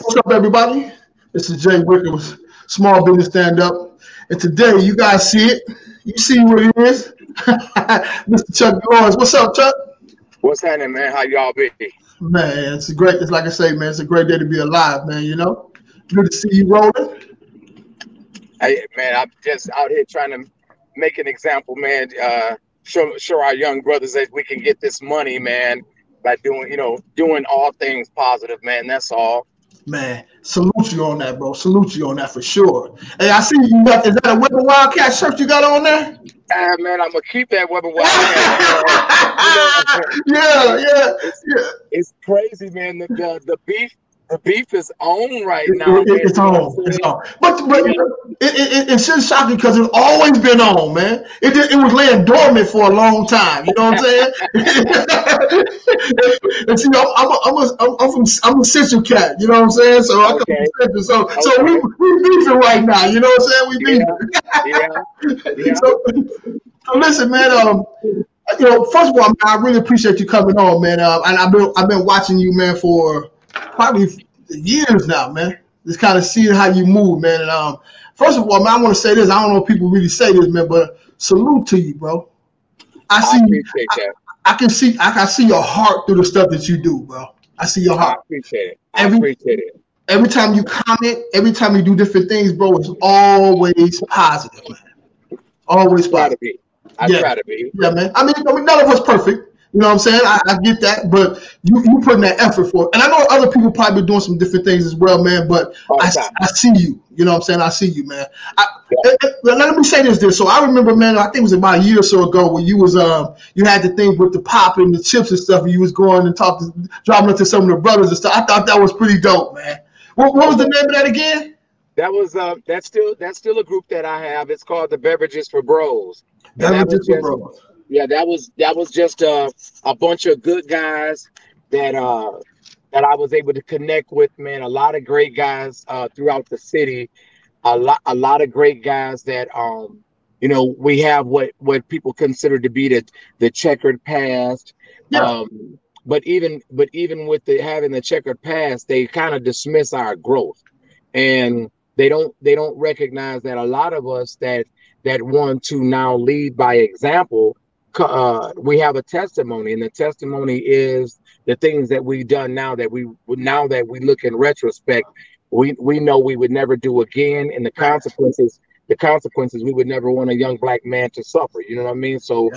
What's up, everybody? This is Jay Wickham's Small Business Stand Up. And today, you guys see it. You see what it is. Mr. Chuckie Lawrence. What's up, Chuck? What's happening, man? How y'all be? Man, it's great. It's like I say, man, it's a great day to be alive, man, you know? Good to see you rolling. Hey, man, I'm just out here trying to make an example, man. Show our young brothers that we can get this money, man, by doing all things positive, man. That's all. Man, salute you on that, bro. Salute you on that for sure. Hey, I see you got, is that a Weber Wildcat shirt you got on there? Man, I'm gonna keep that Weber Wildcat. It's crazy, man. The beef is on right now. It's on. It's on. But it's just shocking because it's always been on, man. It was laying dormant for a long time. You know what I'm saying? And see, I'm a Central cat. You know what I'm saying? So I come from Central. So we beefing right now. You know what I'm saying? We beefing. Yeah. So listen, man. First of all, man, I really appreciate you coming on, man. And I've been watching you, man, for probably years now, man. Just kind of seeing how you move, man. And first of all, man, I want to say this. I don't know if people really say this, man, but salute to you, bro. I appreciate that. I can see your heart through the stuff that you do, bro. I see your heart. I appreciate it. Every time you comment, every time you do different things, bro, it's always positive, man. Always positive. I try to be. Yeah, man. I mean, none of us perfect. You know what I'm saying? I get that, but you putting that effort for it. And I know other people probably doing some different things as well, man, but I see you. You know what I'm saying? I see you, man. Let me say this. So I remember, man, I think it was about a year or so ago when you was you had the thing with the pop and the chips and stuff, and you was going and driving up to some of the brothers and stuff. I thought that was pretty dope, man. What was the name of that again? That was that's still a group that I have. It's called the Beverages for Bros. Beverages for Bros. Yeah, that was just a bunch of good guys that I was able to connect with, man. A lot of great guys throughout the city. A lot of great guys that we have what people consider to be the checkered past. Yeah. But even with having the checkered past, they kind of dismiss our growth, and they don't recognize that a lot of us that want to now lead by example. We have a testimony, and the testimony is the things that we've done now that we look in retrospect, we know we would never do again, and the consequences we would never want a young black man to suffer. You know what I mean? So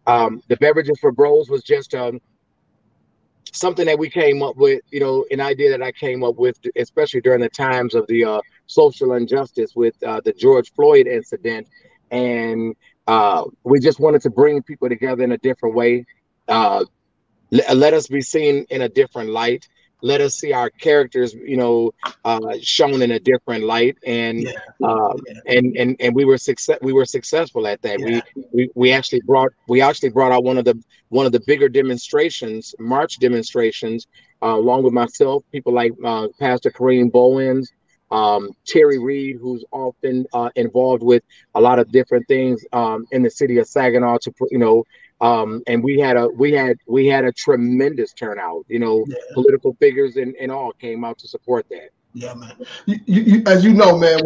the Beverages for Bros was just something that we came up with, an idea that I came up with, especially during the times of the social injustice with the George Floyd incident. And we just wanted to bring people together in a different way. Let us be seen in a different light. Let us see our characters, shown in a different light. And and we were successful at that. Yeah. We actually brought out one of the bigger march demonstrations, along with myself, people like Pastor Kareem Bowens, Terry Reed, who's often involved with a lot of different things in the city of Saginaw, and we had a tremendous turnout. Political figures and all came out to support that. Yeah, man. You as you know, man,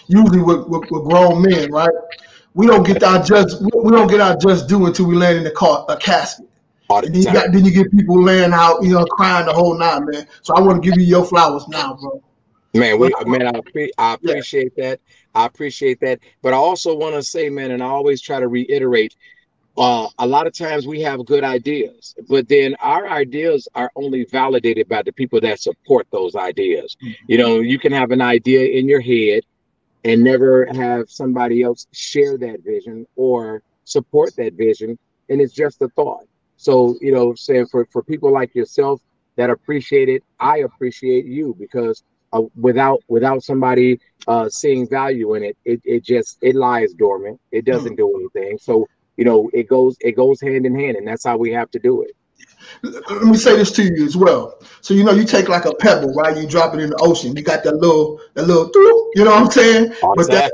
usually with grown men, right? We don't get our just due until we land in a casket. Then you get people laying out, crying the whole night, man. So I want to give you your flowers now, bro. Man, I appreciate that. I appreciate that. But I also want to say, man, and I always try to reiterate, a lot of times we have good ideas, but then our ideas are only validated by the people that support those ideas. Mm-hmm. You can have an idea in your head and never have somebody else share that vision or support that vision, and it's just a thought. So, saying for people like yourself that appreciate it, I appreciate you, because without somebody seeing value in it, it lies dormant. It doesn't do anything. So it goes hand in hand, and that's how we have to do it. Let me say this to you as well. So you take like a pebble, right? You drop it in the ocean. You got that little, you know what I'm saying? But that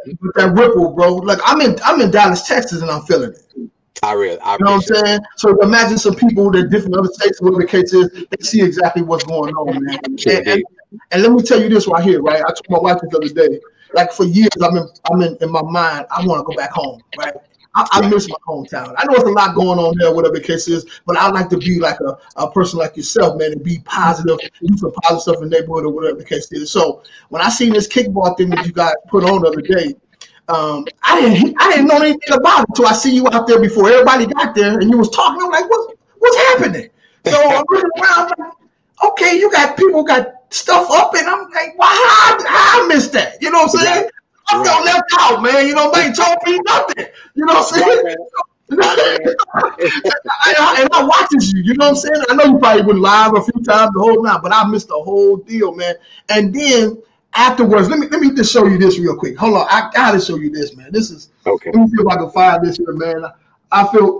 ripple, bro. Like I'm in Dallas, Texas, and I'm feeling it. You know what I'm saying? So imagine some people that different other states, whatever the case is, they see exactly what's going on, man. And let me tell you this right here, right? I told my wife this the other day. Like for years, I'm in my mind. I want to go back home, right? I miss my hometown. I know it's a lot going on there, whatever the case is, but I like to be like a person like yourself, man, and be positive, do some positive stuff in the neighborhood or whatever the case is. So when I seen this kickball thing that you guys put on the other day, I didn't know anything about it until I see you out there before everybody got there, and you was talking. I'm like, what's happening? So I'm looking around, I'm like, okay, you got people got stuff up, and I'm like, wow, how I missed that? You know what I'm saying? I felt left out, man. You know, they told me nothing. You know what I'm saying? And I watches you. You know what I'm saying? I know you probably went live a few times the whole night, but I missed the whole deal, man. And then afterwards, let me just show you this real quick. Hold on, I gotta show you this, man. This is okay. Let me see if I can find this here, man. I feel,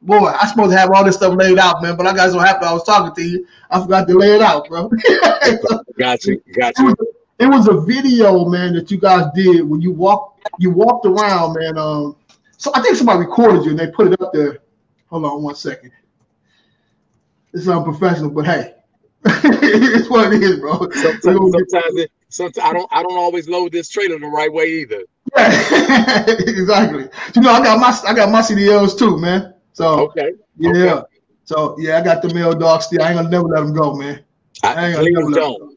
boy, I'm supposed to have all this stuff laid out, man, but I got so happy I was talking to you, I forgot to lay it out, bro. Got you. It was a video, man, that you guys did when you walked around, man. So I think somebody recorded you and they put it up there. Hold on 1 second. It's unprofessional, but hey, it's what it is, bro. Sometimes I don't always load this trailer the right way either. Yeah, exactly. You know, I got my CDLs too, man. So yeah. Okay. So yeah, I got the male dog still. I ain't gonna never let them go, man.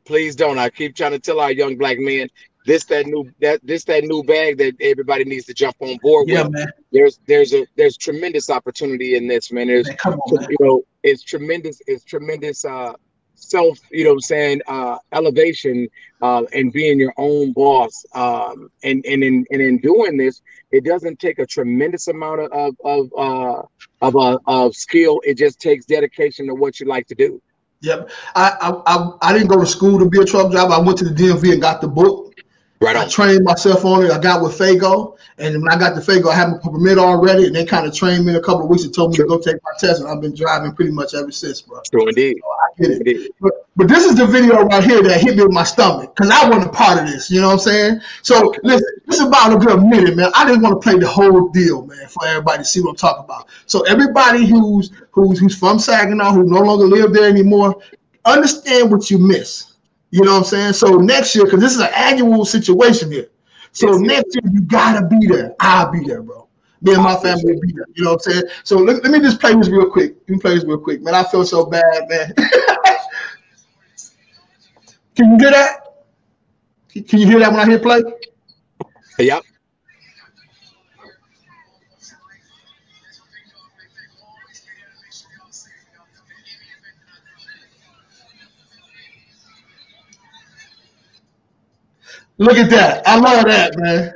Please don't. I keep trying to tell our young black men that new bag that everybody needs to jump on board with. Man. There's tremendous opportunity in this, man. There's it's tremendous self, you know what I'm saying, elevation and being your own boss. And in doing this, it doesn't take a tremendous amount of skill. It just takes dedication to what you like to do. Yep. I didn't go to school to be a truck driver. I went to the DMV and got the book. Right on. I trained myself on it. I got with Fago, and when I got the Fago, I had my permit already, and they kind of trained me in a couple of weeks and told me to go take my test, and I've been driving pretty much ever since, bro. True indeed. So I get it. But this is the video right here that hit me with my stomach, because I wasn't a part of this, you know what I'm saying? So listen, this is about a good minute, man. I didn't want to play the whole deal, man, for everybody to see what I'm talking about. So everybody who's from Saginaw, who no longer live there anymore, understand what you miss. You know what I'm saying? So next year, because this is an annual situation here. So next year, you got to be there. I'll be there, bro. Me and my family will be there. You know what I'm saying? So let me just play this real quick. Man. I feel so bad, man. Can you hear that? Can you hear that when I hit play? Yep. Look at that. I love that, man.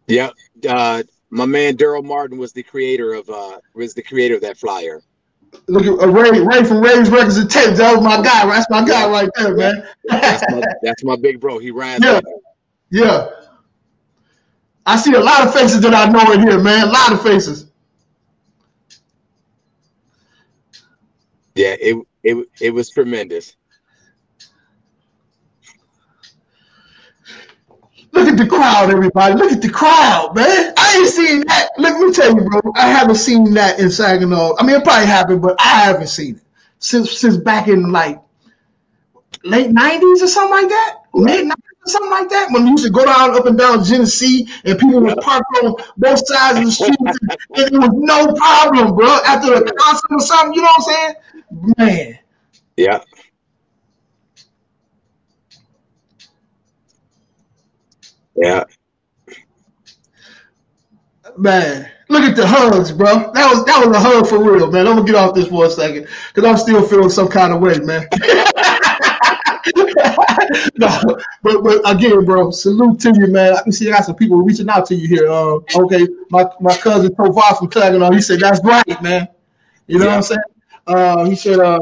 Yep. My man Daryl Martin was the creator of that flyer. Look at Ray from Ray's Records and Tapes. That was my guy. That's my guy right there, man. That's my big bro. He rides. Yeah. I see a lot of faces that I know in here, man. A lot of faces. Yeah, it was tremendous. Look at the crowd, everybody. Look at the crowd, man. I ain't seen that. Let me tell you, bro. I haven't seen that in Saginaw. I mean, it probably happened, but I haven't seen it since back in like late 90s or something like that. Mid 90s or something like that. When we used to go up and down Genesee and people would park on both sides of the street and it was no problem, bro. After a concert or something, you know what I'm saying? Man. Yeah. Yeah. Man, look at the hugs, bro. That was a hug for real, man. I'm gonna get off this for a second because I'm still feeling some kind of way, man. No, but again, bro, salute to you, man. I can see I got some people reaching out to you here. Okay, my cousin Tovar from Saginaw, he said that's right, man. You know what I'm saying? He said, let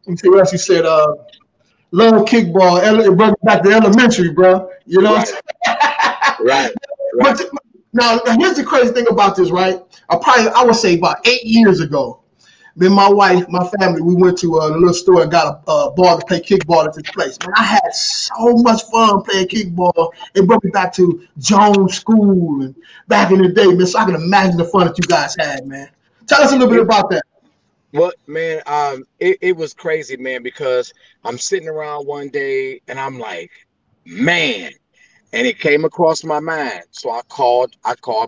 me see what else he said. Love kickball, it brought me back to elementary, bro. You know what I'm saying? Right. But now, here's the crazy thing about this, right? I would say about 8 years ago, me and my wife, my family, we went to a little store and got a ball to play kickball at this place. Man, I had so much fun playing kickball. It brought me back to Jones School and back in the day, man. So I can imagine the fun that you guys had, man. Tell us a little bit about that. What, man? It was crazy, man, because I'm sitting around one day and I'm like, man, and it came across my mind. So I called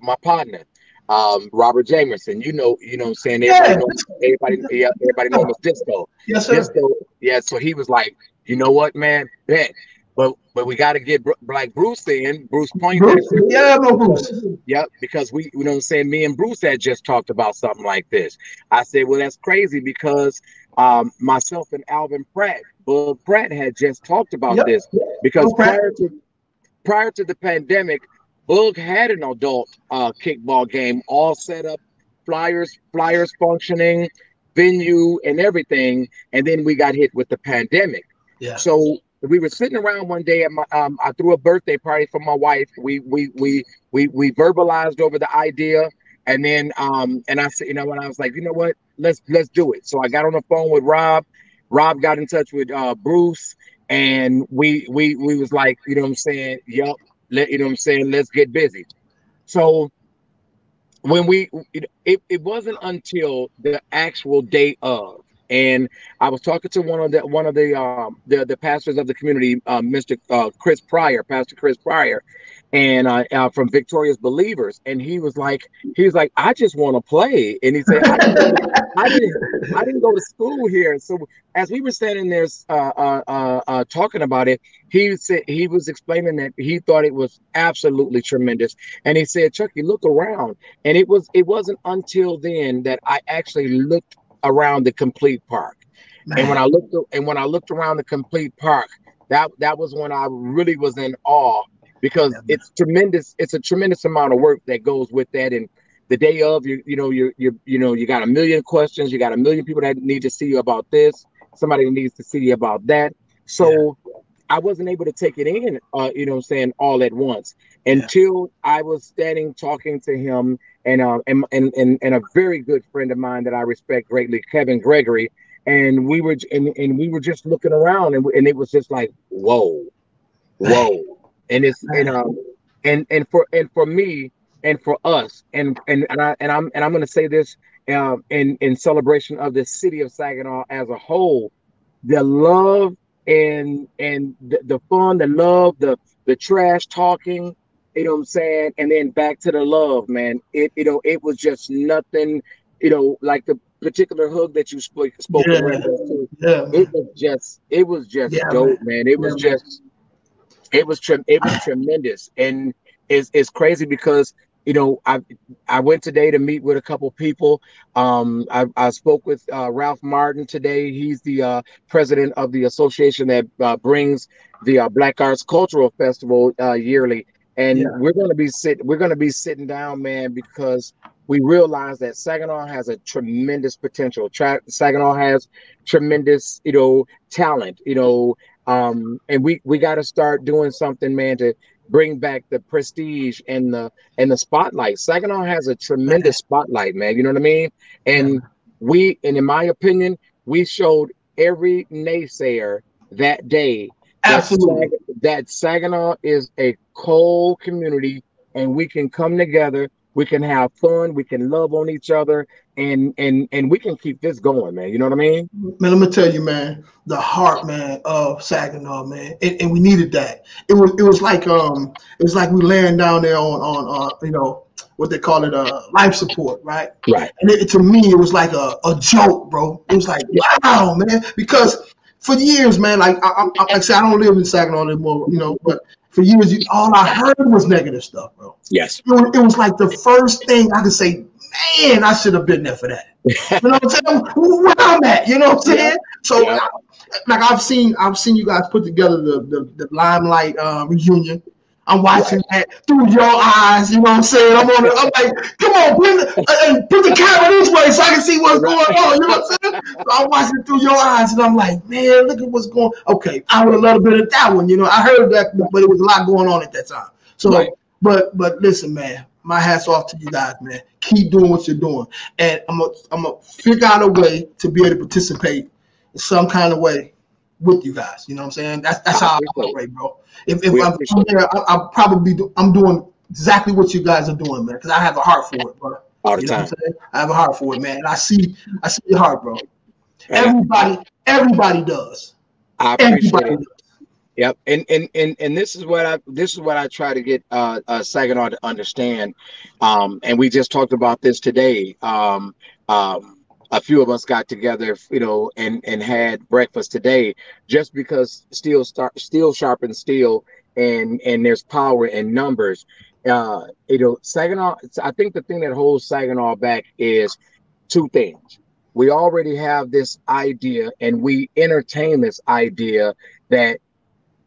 my partner, Robert Jamerson. What I'm saying, Yeah. everybody know him as Disco. Yes, sir. Disco, yeah. So he was like, you know what, man, bet. But we got to get like Bruce in, Bruce Bruce. Poindexter. Yeah, no Because, Bruce. yeah, because what I'm saying, me and Bruce had just talked about something like this. I said, well, that's crazy because myself and Alvin Pratt, Bug Pratt, had just talked about Yep. this because No crap. prior to the pandemic, Bug had an adult kickball game all set up, flyers functioning, venue and everything, and then we got hit with the pandemic. Yeah. So we were sitting around one day at my I threw a birthday party for my wife. We verbalized over the idea, and then and I said, when I was like, you know what, let's do it. So I got on the phone with Rob. Rob got in touch with Bruce, and we was like, what I'm saying, yup, what I'm saying, let's get busy. So when it wasn't until the actual day of, and I was talking to one of the pastors of the community, Mr. Chris Pryor, Pastor Chris Pryor, and from Victorious Believers, and he was like, I just want to play, and he said, I didn't I didn't go to school here. So as we were standing there talking about it, he said he was explaining that he thought it was absolutely tremendous, and he said, Chucky, look around. And it wasn't until then that I actually looked around the complete park. And when Man. I looked around the complete park, that was when I really was in awe because Yeah, man. it's tremendous. It's a tremendous amount of work that goes with that. And the day of, you got a million questions. You got a million people that need to see you about this. Somebody needs to see you about that. Yeah. So I wasn't able to take it in, what I'm saying, all at once Yeah. until I was standing talking to him and a very good friend of mine that I respect greatly, Kevin Gregory, and we were just looking around, and it was just like, whoa, Man. whoa. And it's Man. and for me and for us, and I'm going to say this in celebration of the city of Saginaw as a whole, the love and the fun, the love, the trash talking, what I'm saying, and then back to the love, man. It was just nothing, like the particular hug that you spoke in Yeah. reference to. Yeah, It man. was just Yeah, man. dope, man. It Yeah, was man. just it was tremendous, and it's crazy because I went today to meet with a couple people. I spoke with Ralph Martin today. He's the president of the association that brings the Black Arts Cultural Festival yearly, and Yeah. we're gonna be sitting down, man, because we realize that Saginaw has a tremendous potential. Saginaw has tremendous, talent, and we got to start doing something, man, to bring back the prestige and the spotlight. Saginaw has a Man. tremendous spotlight, man. You know what I mean? Yeah, And man. in my opinion, we showed every naysayer that day that Absolutely. that Saginaw is a cold community, and we can come together. We can have fun. We can love on each other, and we can keep this going, man. You know what I mean? Man, let me tell you, man, the heart, man, of Saginaw, man, and we needed that. It was like we laying down there on what they call it, life support, right? Right. And to me, it was like a joke, bro. It was like, Yeah. wow, man, because for years, man, like I said, I don't live in Saginaw anymore, but for years, all I heard was negative stuff, bro. Yes. It was like the first thing I could say, man, I should have been there for that. You know what I'm saying? Where I'm at, you know what I'm Yeah. saying? So, Yeah. like I've seen you guys put together the Limelight reunion. I'm watching Right. that through your eyes. You know what I'm saying? I'm like, come on, put the camera this way so I can see what's going Right. on. You know what I'm saying? So I'm watching it through your eyes, and I'm like, man, look at what's going. Okay, I would have loved a bit of that one. I heard that, but it was a lot going on at that time. Right. So, but listen, man, my hat's off to you guys, man. Keep doing what you're doing, and I'm gonna figure out a way to be able to participate in some kind of way with you guys. You know what I'm saying? That's I how I appreciate it. operate, bro. If We I'm appreciate it. there, I'm probably I'm doing exactly what you guys are doing, man, because I have a heart for it, bro. all the You know time. what I'm saying? I have a heart for it, man. And I see your heart, bro. And Everybody does. I appreciate it. Yep, and this is what I try to get Saginaw to understand, and we just talked about this today. A few of us got together, and had breakfast today, just because steel sharpens steel, and there's power in numbers. Saginaw. I think the thing that holds Saginaw back is two things. We already have this idea, and we entertain this idea that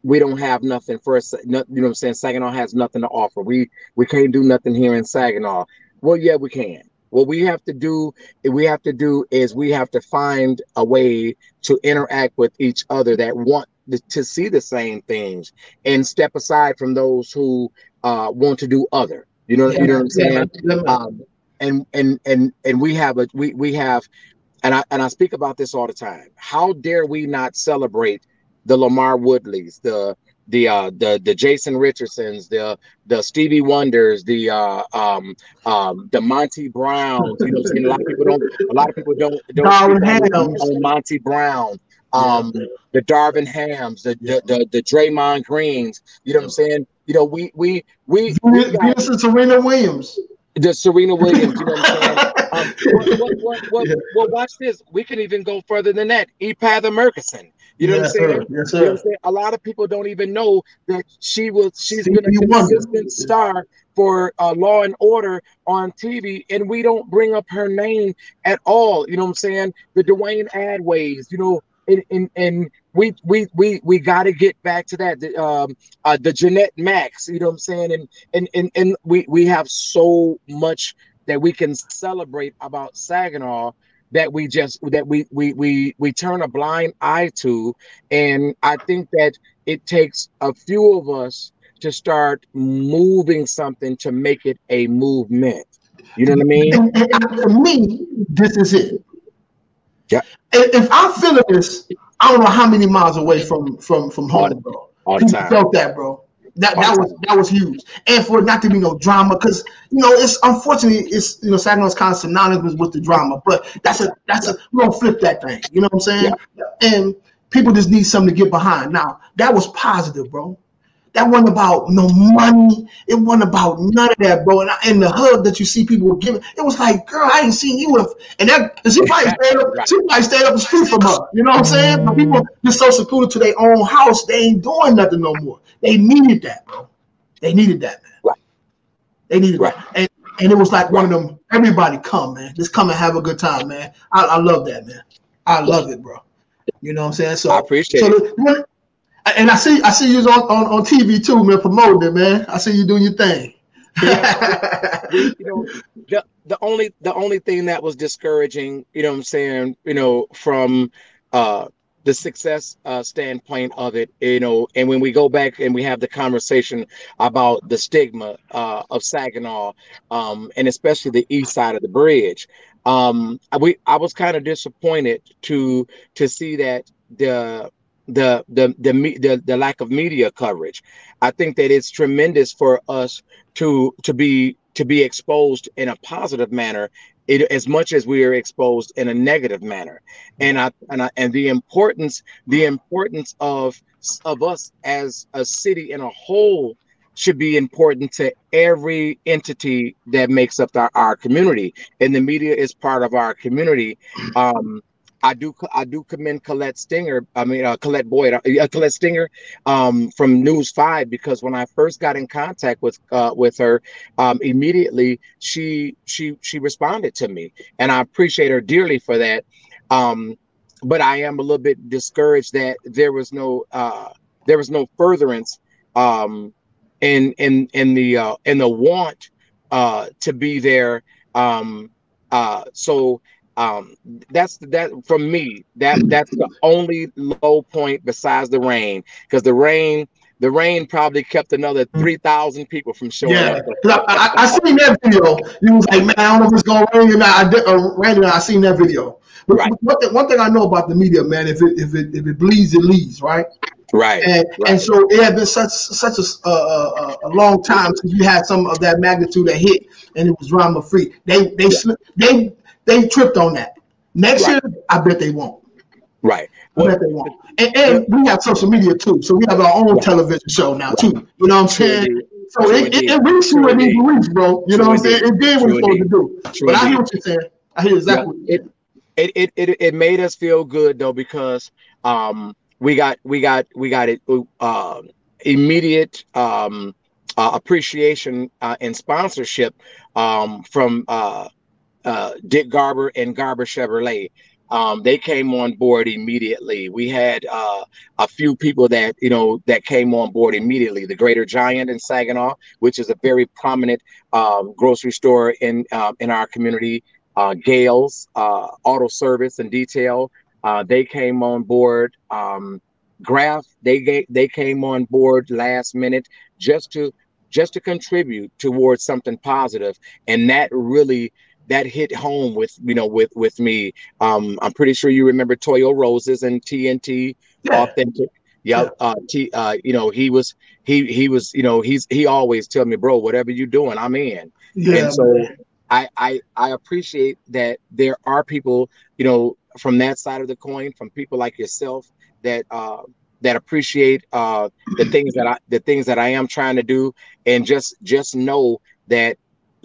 we don't have nothing for us. You know what I'm saying? Saginaw has nothing to offer. We can't do nothing here in Saginaw. Well, yeah, we can. What we have to do is we have to find a way to interact with each other that want to see the same things, and step aside from those who want to do other. You know what I'm saying? And we have and I speak about this all the time. How dare we not celebrate the Lamar Woodleys, the Jason Richardsons, the Stevie Wonders, the Monty Browns. You know what I'm saying? A lot of people don't speak on Monty Brown. The Darvin Hams, the Draymond Greens. You know what I'm saying? We got Serena Williams. The Serena Williams, you know what I'm saying? Well, watch this. We can even go further than that. Epatha Murkison. You know what I'm saying? Yes, sir. You know what I'm saying? A lot of people don't even know that she's been a consistent star for Law and Order on TV, and we don't bring up her name at all. You know what I'm saying? The Dwayne Adways, and we got to get back to that. The Jeanette Max, you know what I'm saying? And we have so much that we can celebrate about Saginaw that we turn a blind eye to. And I think that it takes a few of us to start moving something to make it a movement. You know what I mean? And for me, this is it. Yeah. If I'm feeling this, I don't know how many miles away from home, bro. All the time. Felt that, bro. That was huge. And for it not to be no drama, because it's unfortunately Saginaw's kind of synonymous with the drama, but that's a we're gonna flip that thing. You know what I'm saying? Yeah. And people just need something to get behind. Now that was positive, bro. That wasn't about no money. It wasn't about none of that, bro. And the hug that you see people were giving, it was like, girl, I ain't seen you and she probably stayed up the street from her. You know what I'm saying? But people just so secluded to their own house, they ain't doing nothing no more. They needed that, bro. They needed that, man. Right. They needed that. And it was like one of them, everybody come, man. Just come and have a good time, man. I love that, man. I love it, bro. You know what I'm saying? So I appreciate it. And I see you on TV too, man, promoting it, man. I see you doing your thing. Yeah. The only thing that was discouraging, you know what I'm saying, from the success standpoint of it, and when we go back and we have the conversation about the stigma of Saginaw, and especially the east side of the bridge, I was kind of disappointed to see that the lack of media coverage. I think that it's tremendous for us to be exposed in a positive manner, as much as we are exposed in a negative manner. And the importance of us as a city in a whole should be important to every entity that makes up our community, and the media is part of our community. I do commend Colette Stinger. Colette Boyd, Colette Stinger, from News 5, because when I first got in contact with her, immediately she responded to me, and I appreciate her dearly for that. But I am a little bit discouraged that there was no furtherance in the want to be there. That's from me. That's the only low point besides the rain, because the rain probably kept another 3,000 people from showing up. I seen that video. You was like, man, I don't know if it's gonna rain or not. I seen that video. But right. One thing I know about the media, man, if it bleeds, it leads, right? Right. And so it had been such a long time since you had some of that magnitude that hit, and it was drama free. They tripped on that. Next year, I bet they won't. Right. I bet they won't. And we have social media too, so we have our own television show now too. You know what I'm saying? So it reached where it needs to reach, bro. You know what I'm saying? It did what it's supposed to do. But I hear what you're saying. I hear exactly what you're saying. It made us feel good though, because we got it immediate appreciation and sponsorship from Dick Garber and Garber Chevrolet. They came on board immediately. We had a few people that that came on board immediately. The Greater Giant in Saginaw, which is a very prominent grocery store in our community. Gales Auto Service and Detail, they came on board. Graph, they came on board last minute just to contribute towards something positive, and that hit home with me. I'm pretty sure you remember Toyo Roses and TNT Authentic. Yep. He always tell me, bro, whatever you're doing, I'm in. And so I appreciate that there are people, from that side of the coin, from people like yourself that appreciate the things that I am trying to do, and just know that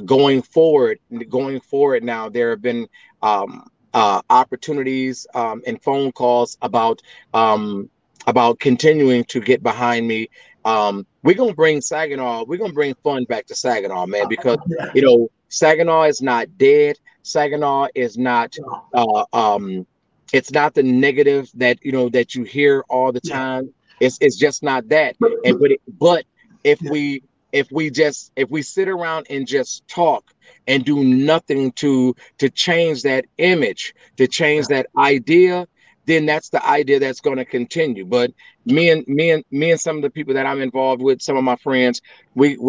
going forward now, there have been opportunities and phone calls about continuing to get behind me. We're gonna bring fun back to Saginaw, man, because Saginaw is not dead. Saginaw is not it's not the negative that that you hear all the time. It's just not that. But if we sit around and just talk and do nothing to change that image, to change that idea, then that's the idea that's going to continue. But me and some of the people that I'm involved with, some of my friends, we're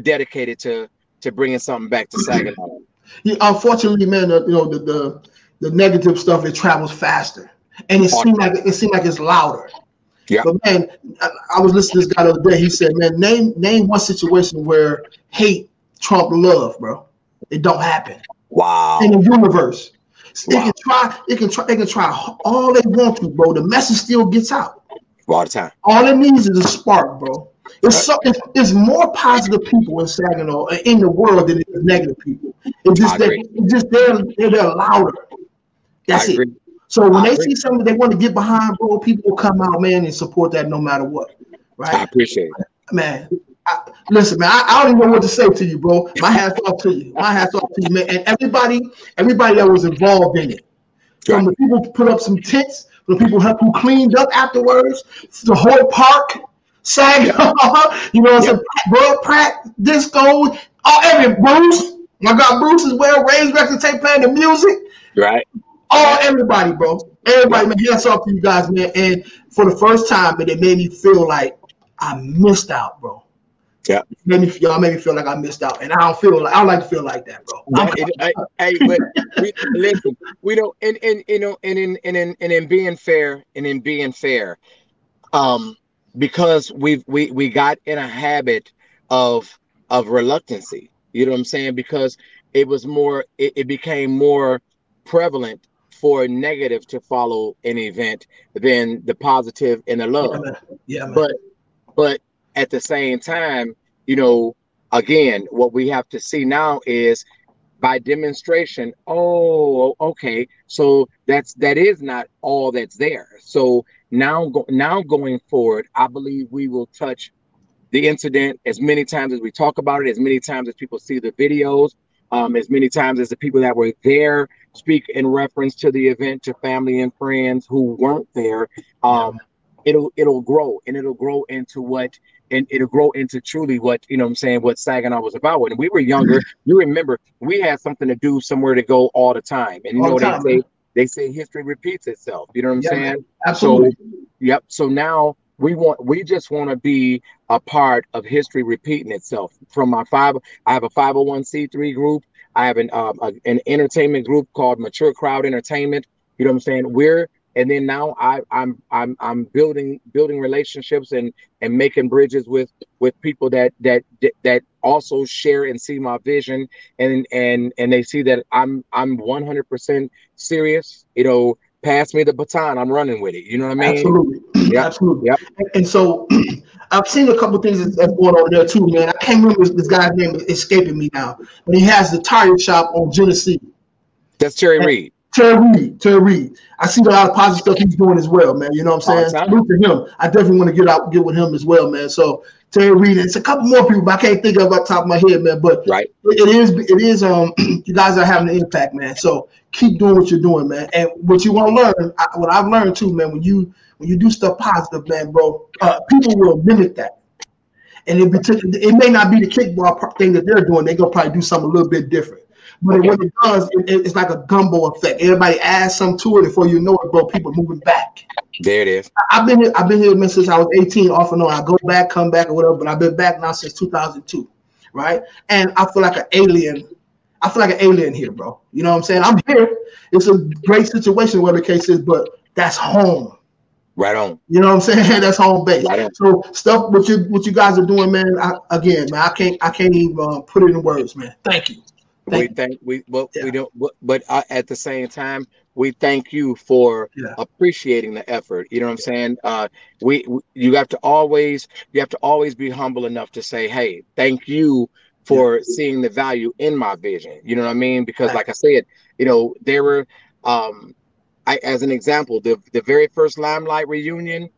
dedicated to bringing something back to Saginaw. Yeah, unfortunately, man, the negative stuff, it travels faster, and it seemed like it's louder. Yeah. But man, I was listening to this guy the other day. He said, "Man, name one situation where hate trumped love, bro. It don't happen. Wow. In the universe, wow. They can try all they want to, bro. The message still gets out all the time. All it needs is a spark, bro. It's more positive people in Saginaw in the world than it is negative people. It's just they're louder. That's it. So when they see something they want to get behind, bro, people will come out, man, and support that no matter what. Right? I appreciate it. Man, listen, man, I don't even know what to say to you, bro. My hat's off to you. My hat's off to you, man. And everybody that was involved in it. From the people who put up some tents, the people who cleaned up afterwards, the whole park, Saginaw, you know what I'm saying? Bro, Pratt, Disco, Bruce. My God, Bruce as well, Ray's record tape playing the music. Right. Everybody, bro. Everybody, man, hats off to you guys, man. And for the first time, man, it made me feel like I missed out, bro. Yeah. Y'all made me feel like I missed out. And I don't like to feel like that, bro. But listen, we don't and in being fair, because we got in a habit of reluctancy. You know what I'm saying? Because it became more prevalent for negative to follow an event than the positive and the love. Yeah, man. But at the same time, again, what we have to see now is by demonstration. Oh, okay. So that is not all that's there. So now going forward, I believe we will touch the incident as many times as we talk about it, as many times as people see the videos, as many times as the people that were there speak in reference to the event to family and friends who weren't there. It'll grow, and it'll grow into truly what what Saginaw was about. When we were younger, you remember we had something to do, somewhere to go all the time, and they say history repeats itself. You know what I'm saying? Man. Absolutely. So now we just want to be a part of history repeating itself. I have a 501c3 group. I have an entertainment group called Mature Crowd Entertainment. You know what I'm saying? and then now I'm building relationships and making bridges with people that also share and see my vision, and they see that I'm 100% serious. Pass me the baton, I'm running with it. You know what I mean? Absolutely. Yep. Absolutely. Yep. And so I've seen a couple of things that's going on there too, man. I can't remember this guy's name, is escaping me now, but he has the tire shop on Genesee. That's Terry Reed. Terry Reed. I see a lot of positive stuff he's doing as well, man. You know what I'm saying? Salute to him. I definitely want to get with him as well, man. So Terry Reed, it's a couple more people, but I can't think of off the top of my head, man. But right, it is you guys are having an impact, man. So keep doing what you're doing, man. And what you want to learn, what I've learned too, man, when you do stuff positive, man, bro, people will mimic that. And it may not be the kickball thing that they're doing. They're gonna probably do something a little bit different. But what it does, it's like a gumbo effect. Everybody adds something to it. Before you know it, bro, people moving back. There it is. I've been here since I was 18, off and on. I go back, come back, or whatever. But I've been back now since 2002, right? And I feel like an alien. I feel like an alien here, bro. You know what I'm saying? I'm here. It's a great situation, whatever the case is, but that's home. Right on. You know what I'm saying? That's home base. Right on. So stuff what you guys are doing, man. I can't even put it in words, man. Thank you. We don't, but at the same time, we thank you for appreciating the effort. You know what I'm saying? You have to always be humble enough to say, hey, thank you for seeing the value in my vision. You know what I mean? Because like I said, there were, as an example, the very first Limelight reunion.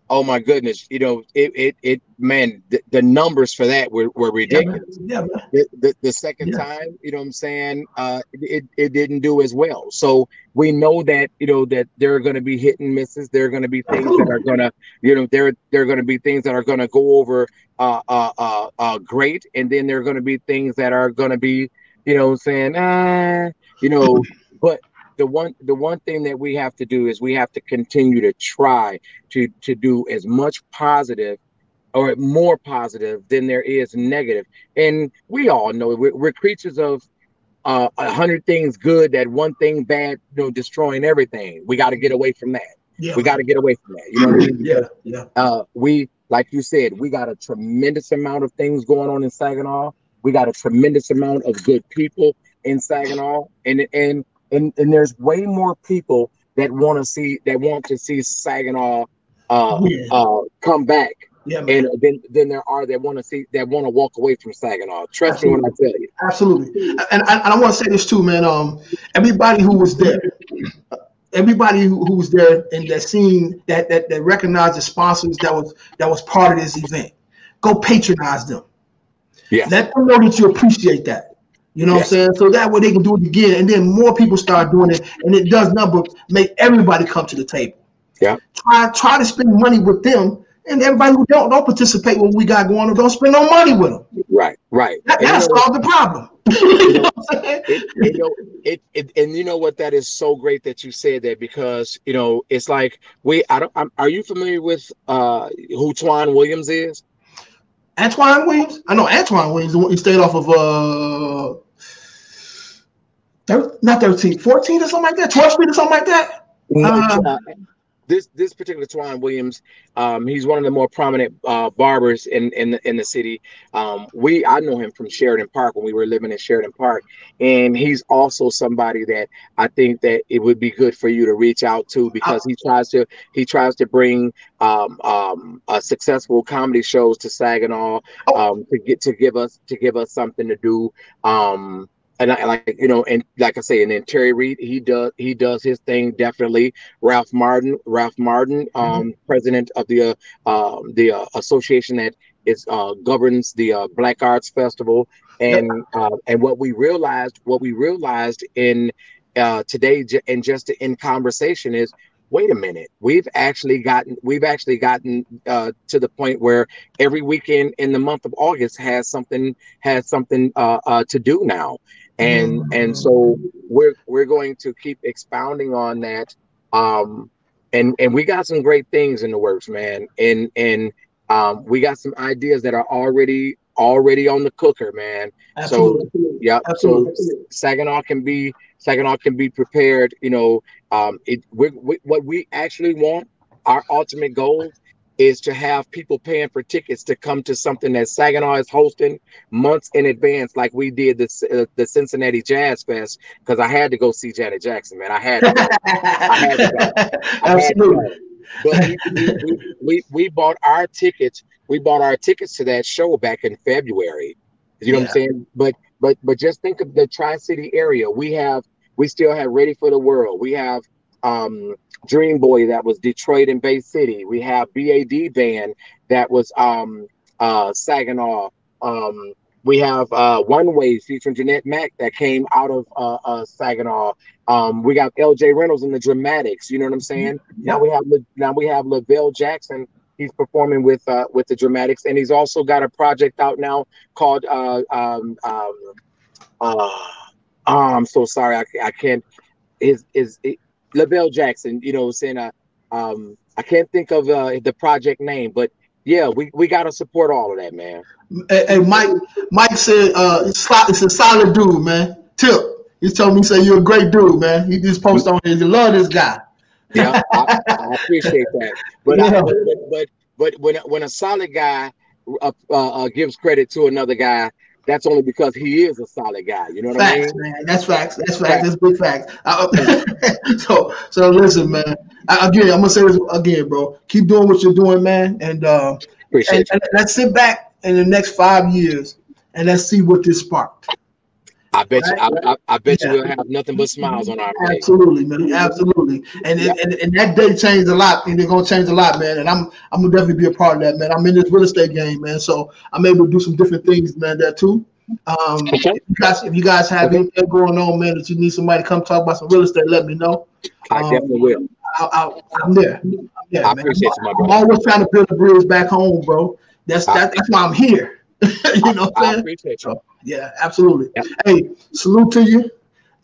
Oh my goodness! Man, the numbers for that were ridiculous. The second time, you know what I'm saying, it didn't do as well. So we know that that there are going to be hit and misses. There are going to be things that are going to there are going to be things that are going to go over great, and then there are going to be things that are going to be saying but the one thing that we have to do is we have to continue to try to do as much positive or more positive than there is negative. And we all know we're creatures of 100 things good, that one thing bad, destroying everything. We got to get away from that. We got to get away from that. You know what I mean? We, like you said, we got a tremendous amount of things going on in Saginaw. We got a tremendous amount of good people in Saginaw, and there's way more people that want to see Saginaw come back. And then there are that want to walk away from Saginaw. Trust me when I tell you. Absolutely. And I want to say this too, man. Everybody who was there, and that scene that recognized the sponsors that was part of this event, go patronize them. Yes. Let them know that you appreciate that. You know what I'm saying? So that way they can do it again, and then more people start doing it, and it does nothing but make everybody come to the table. Yeah. Try to spend money with them, and everybody who don't participate with what we got going on, don't spend no money with them. Right. That'll solve the problem. And you know what? That is so great that you said that, because it's like are you familiar with who Twan Williams is? Antoine Williams? I know Antoine Williams. He stayed off of not 13, 14 or something like that. 12th Street or something like that. This particular Twan Williams, he's one of the more prominent barbers in the city. I know him from Sheridan Park when we were living in Sheridan Park, and he's also somebody that I think that it would be good for you to reach out to, because he tries to bring successful comedy shows to Saginaw, to give us something to do. And and like I say, and then Terry Reed, he does his thing definitely. Ralph Martin, president of the association that governs the Black Arts Festival, and what we realized in today, and just in conversation, is, wait a minute, we've actually gotten to the point where every weekend in the month of August has something to do now. And so we're going to keep expounding on that, and we got some great things in the works, man, and we got some ideas that are already already on the cooker, man. Absolutely. So yeah, Absolutely. so Saginaw can be prepared. You know, what we actually want, our ultimate goal is to have people paying for tickets to come to something that Saginaw is hosting months in advance, like we did the Cincinnati Jazz Fest, because I had to go see Janet Jackson, man. I had to go. I had to go. I had to go. But we bought our tickets. We bought our tickets to that show back in February. You know what I'm saying? But just think of the Tri-City area. We still have Ready for the World. We have Dream Boy that was Detroit and Bay City. We have BAD Band that was Saginaw. We have One Way featuring Jeanette Mack that came out of Saginaw. We got LJ Reynolds and the Dramatics. You know what I'm saying? Now we have Lavelle Jackson. He's performing with the Dramatics, and he's also got a project out now called I'm so sorry, I can't. Is Lavelle Jackson? You know, saying I can't think of the project name, but yeah, we got to support all of that, man. Hey, Mike said it's a solid dude, man. Tip. He told me, he said, you're a great dude, man. He just posted on here. You love this guy. Yeah, I appreciate that. But Yeah. but when a solid guy gives credit to another guy, that's only because he is a solid guy. You know what I Facts, mean? man. That's facts. That's facts. That's big facts. So listen, man. Again, I'm gonna say this again, bro. Keep doing what you're doing, man, and Appreciate you. let's sit back in the next 5 years and let's see what this sparked. I bet Right? you. I bet you we'll have nothing but smiles on our face. Absolutely, man. Absolutely. And that day changed a lot, and they're gonna change a lot, man. And I'm gonna definitely be a part of that, man. I'm in this real estate game, man. So I'm able to do some different things, man, there too. Okay. If you guys have anything going on, man, that you need somebody to come talk about some real estate, let me know. I definitely will. I'm there. Yeah, I man. appreciate you, my I'm brother. always trying to build a bridge back home, bro. That's why I'm here. You know what I'm saying? I appreciate you. So, yeah, absolutely. Yep. Hey, salute to you.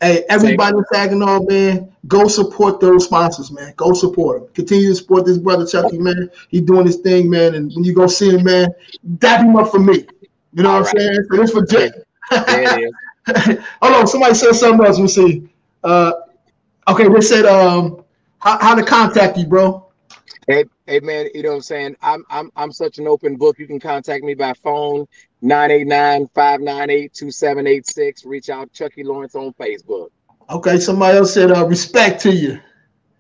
Hey, everybody in Saginaw, man, go support those sponsors, man. Go support them. Continue to support this brother Chuckie, man. He's doing his thing, man. And when you go see him, man, dap him up for me. You know what I'm saying? So this for Jay. There it is. Hold on, somebody said something else. Let me see. Okay, they said how to contact you, bro. Hey man, you know what I'm saying? I'm such an open book. You can contact me by phone, 989-598-2786. Reach out, Chuckie Lawrence on Facebook. Okay, somebody else said respect to you.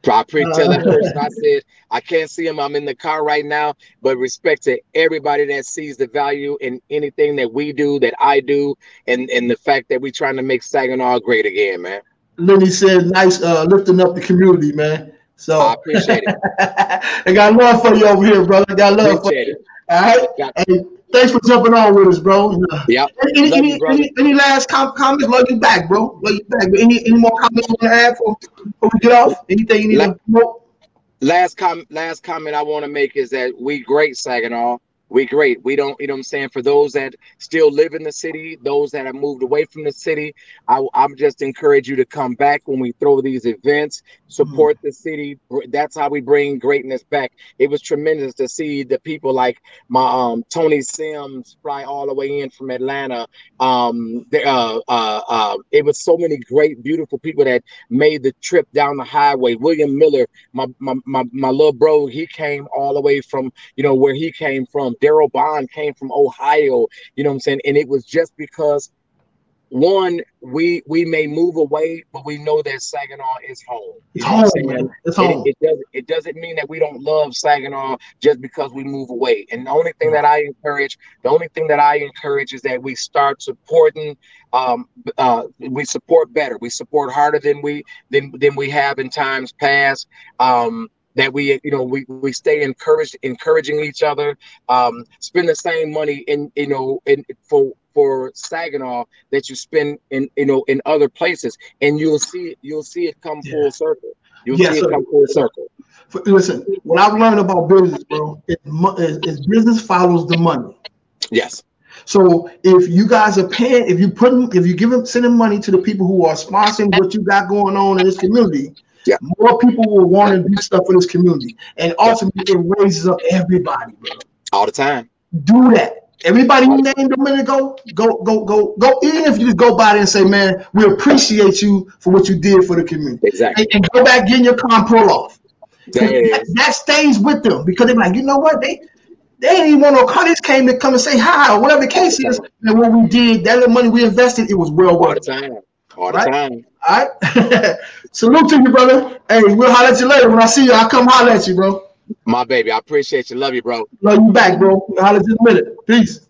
I tell that person, I said, I can't see him. I'm in the car right now, but respect to everybody that sees the value in anything that we do, that I do, and the fact that we're trying to make Saginaw great again, man. Lenny said, nice lifting up the community, man. So I appreciate it. I got love for you over here, brother. I got love appreciate for you. All right. It. Thanks for jumping on with us, bro. Yep. Any last comments? Love you back, bro. Love you back. Any more comments you want to add before we get off? Anything you need to promote? Last comment I want to make is that we great, Saginaw. We great. We don't, you know what I'm saying? For those that still live in the city, those that have moved away from the city, I'm just encourage you to come back when we throw these events, support the city. That's how we bring greatness back. It was tremendous to see the people like my Tony Sims fly all the way in from Atlanta. It was so many great, beautiful people that made the trip down the highway. William Miller, my little bro, he came all the way from, you know, where he came from. Daryl Bond came from Ohio, you know what I'm saying? And it was just because, one, we may move away, but we know that Saginaw is home. It's home, man. It's home. It doesn't mean that we don't love Saginaw just because we move away. And the only thing that I encourage is that we start supporting. We support better. We support harder than we have in times past. That we, you know, we stay encouraging each other, spend the same money for Saginaw that you spend in other places, and you'll see it come full circle. You'll see it come full circle. Listen, what I've learned about business, bro, is business follows the money. Yes. So if you guys are paying, if you sending money to the people who are sponsoring what you got going on in this community, more people will want to do stuff for this community, and ultimately it raises up everybody, bro. All the time. Do that. Everybody you named a minute ago, go. Even if you just go by there and say, man, we appreciate you for what you did for the community. Exactly. And go back getting your pull off. That stays with them because they're like, you know what? They didn't even want no car. They just came to come and say hi or whatever the case is. And what we did, that little money we invested, it was well worth it. All the time. All right. Salute to you, brother. Hey, we'll holler at you later. When I see you, I'll come holler at you, bro. My baby, I appreciate you. Love you, bro. Love you back, bro. We'll holler at you in a minute. Peace.